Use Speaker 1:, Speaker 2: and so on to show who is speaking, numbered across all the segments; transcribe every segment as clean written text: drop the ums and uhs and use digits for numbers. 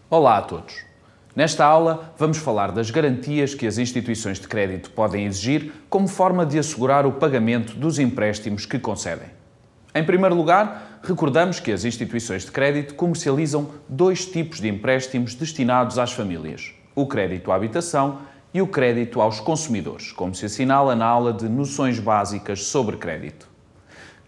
Speaker 1: Olá a todos! Nesta aula vamos falar das garantias que as instituições de crédito podem exigir como forma de assegurar o pagamento dos empréstimos que concedem. Em primeiro lugar, recordamos que as instituições de crédito comercializam dois tipos de empréstimos destinados às famílias: o crédito à habitação e o crédito aos consumidores, como se assinala na aula de Noções Básicas sobre Crédito.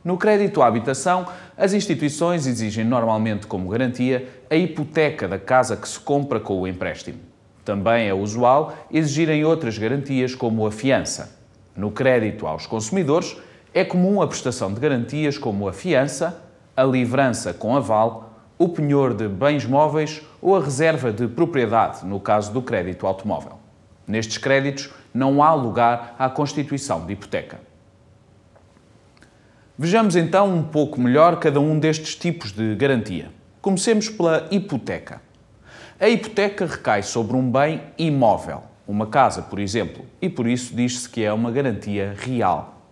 Speaker 1: No crédito à habitação, as instituições exigem normalmente como garantia a hipoteca da casa que se compra com o empréstimo. Também é usual exigirem outras garantias como a fiança. No crédito aos consumidores, é comum a prestação de garantias como a fiança, a livrança com aval, o penhor de bens móveis ou a reserva de propriedade, no caso do crédito automóvel. Nestes créditos, não há lugar à constituição de hipoteca. Vejamos então um pouco melhor cada um destes tipos de garantia. Comecemos pela hipoteca. A hipoteca recai sobre um bem imóvel, uma casa, por exemplo, e por isso diz-se que é uma garantia real.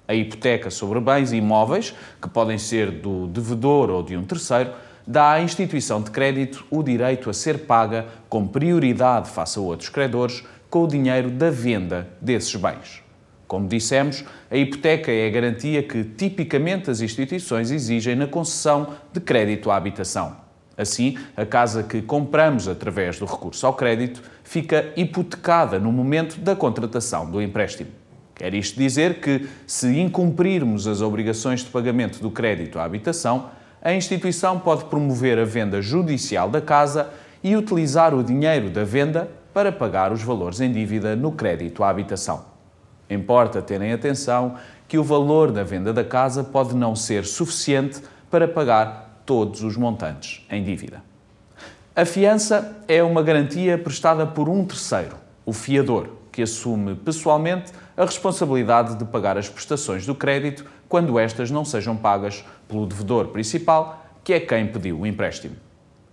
Speaker 1: A hipoteca sobre bens imóveis, que podem ser do devedor ou de um terceiro, dá à instituição de crédito o direito a ser paga com prioridade face a outros credores com o dinheiro da venda desses bens. Como dissemos, a hipoteca é a garantia que tipicamente as instituições exigem na concessão de crédito à habitação. Assim, a casa que compramos através do recurso ao crédito fica hipotecada no momento da contratação do empréstimo. Quer isto dizer que, se incumprirmos as obrigações de pagamento do crédito à habitação, a instituição pode promover a venda judicial da casa e utilizar o dinheiro da venda para pagar os valores em dívida no crédito à habitação. Importa terem atenção que o valor da venda da casa pode não ser suficiente para pagar todos os montantes em dívida. A fiança é uma garantia prestada por um terceiro, o fiador, que assume pessoalmente a responsabilidade de pagar as prestações do crédito quando estas não sejam pagas pelo devedor principal, que é quem pediu o empréstimo.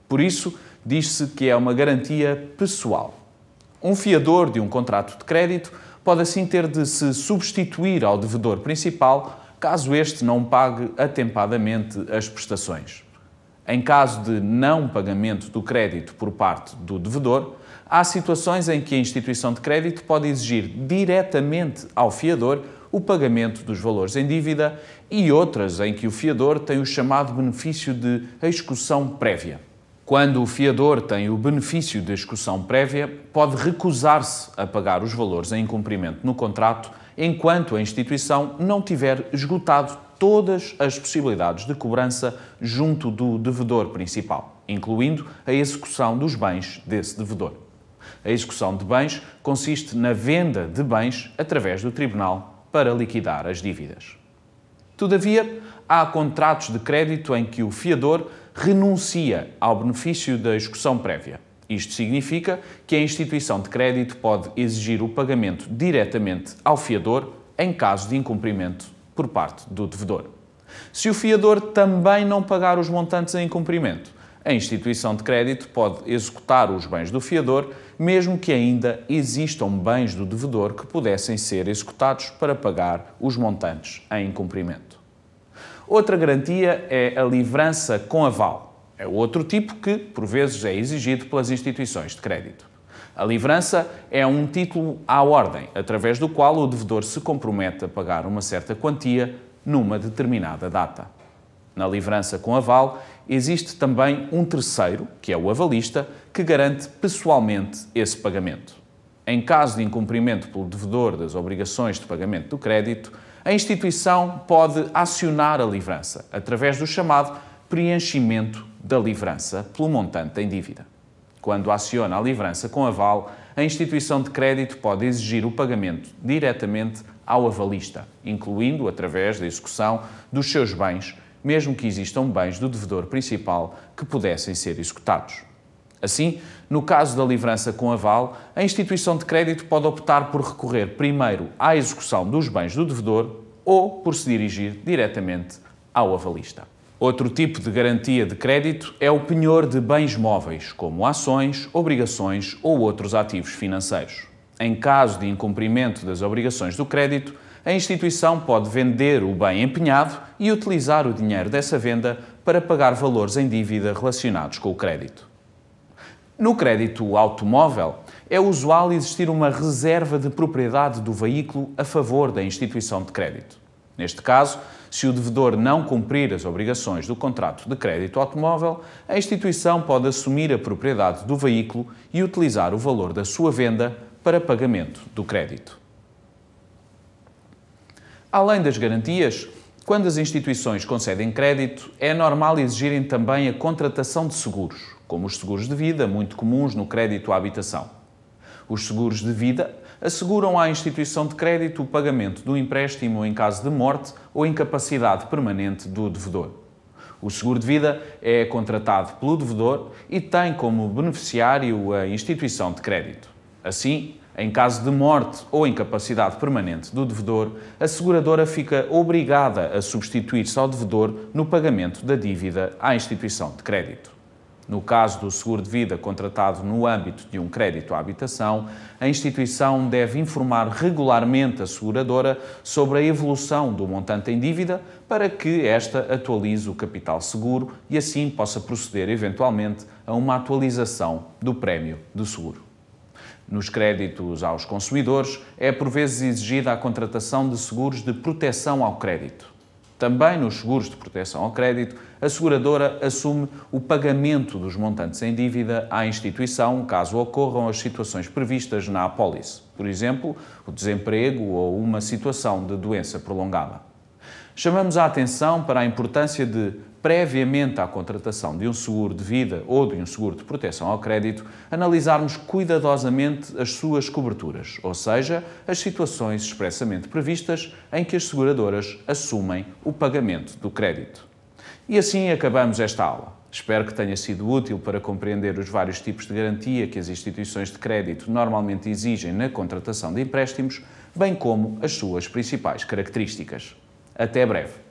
Speaker 1: Por isso, diz-se que é uma garantia pessoal. Um fiador de um contrato de crédito pode assim ter de se substituir ao devedor principal caso este não pague atempadamente as prestações. Em caso de não pagamento do crédito por parte do devedor, há situações em que a instituição de crédito pode exigir diretamente ao fiador o pagamento dos valores em dívida e outras em que o fiador tem o chamado benefício de execução prévia. Quando o fiador tem o benefício de execução prévia, pode recusar-se a pagar os valores em incumprimento no contrato enquanto a instituição não tiver esgotado todas as possibilidades de cobrança junto do devedor principal, incluindo a execução dos bens desse devedor. A execução de bens consiste na venda de bens através do tribunal para liquidar as dívidas. Todavia, há contratos de crédito em que o fiador renuncia ao benefício da execução prévia. Isto significa que a instituição de crédito pode exigir o pagamento diretamente ao fiador em caso de incumprimento por parte do devedor. Se o fiador também não pagar os montantes em incumprimento, a instituição de crédito pode executar os bens do fiador, mesmo que ainda existam bens do devedor que pudessem ser executados para pagar os montantes em incumprimento. Outra garantia é a livrança com aval. É outro tipo que, por vezes, é exigido pelas instituições de crédito. A livrança é um título à ordem, através do qual o devedor se compromete a pagar uma certa quantia numa determinada data. Na livrança com aval, existe também um terceiro, que é o avalista, que garante pessoalmente esse pagamento. Em caso de incumprimento pelo devedor das obrigações de pagamento do crédito, a instituição pode acionar a livrança, através do chamado preenchimento da livrança pelo montante em dívida. Quando aciona a livrança com aval, a instituição de crédito pode exigir o pagamento diretamente ao avalista, incluindo através da execução dos seus bens, mesmo que existam bens do devedor principal que pudessem ser executados. Assim, no caso da livrança com aval, a instituição de crédito pode optar por recorrer primeiro à execução dos bens do devedor ou por se dirigir diretamente ao avalista. Outro tipo de garantia de crédito é o penhor de bens móveis, como ações, obrigações ou outros ativos financeiros. Em caso de incumprimento das obrigações do crédito, a instituição pode vender o bem empenhado e utilizar o dinheiro dessa venda para pagar valores em dívida relacionados com o crédito. No crédito automóvel, é usual existir uma reserva de propriedade do veículo a favor da instituição de crédito. Neste caso, se o devedor não cumprir as obrigações do contrato de crédito automóvel, a instituição pode assumir a propriedade do veículo e utilizar o valor da sua venda para pagamento do crédito. Além das garantias, quando as instituições concedem crédito, é normal exigirem também a contratação de seguros, como os seguros de vida, muito comuns no crédito à habitação. Os seguros de vida asseguram à instituição de crédito o pagamento do empréstimo em caso de morte ou incapacidade permanente do devedor. O seguro de vida é contratado pelo devedor e tem como beneficiário a instituição de crédito. Assim, em caso de morte ou incapacidade permanente do devedor, a seguradora fica obrigada a substituir-se ao devedor no pagamento da dívida à instituição de crédito. No caso do seguro de vida contratado no âmbito de um crédito à habitação, a instituição deve informar regularmente a seguradora sobre a evolução do montante em dívida para que esta atualize o capital seguro e assim possa proceder eventualmente a uma atualização do prémio do seguro. Nos créditos aos consumidores, é por vezes exigida a contratação de seguros de proteção ao crédito. Também nos seguros de proteção ao crédito, a seguradora assume o pagamento dos montantes em dívida à instituição, caso ocorram as situações previstas na apólice, por exemplo, o desemprego ou uma situação de doença prolongada. Chamamos a atenção para a importância de, previamente à contratação de um seguro de vida ou de um seguro de proteção ao crédito, analisarmos cuidadosamente as suas coberturas, ou seja, as situações expressamente previstas em que as seguradoras assumem o pagamento do crédito. E assim acabamos esta aula. Espero que tenha sido útil para compreender os vários tipos de garantia que as instituições de crédito normalmente exigem na contratação de empréstimos, bem como as suas principais características. Até breve!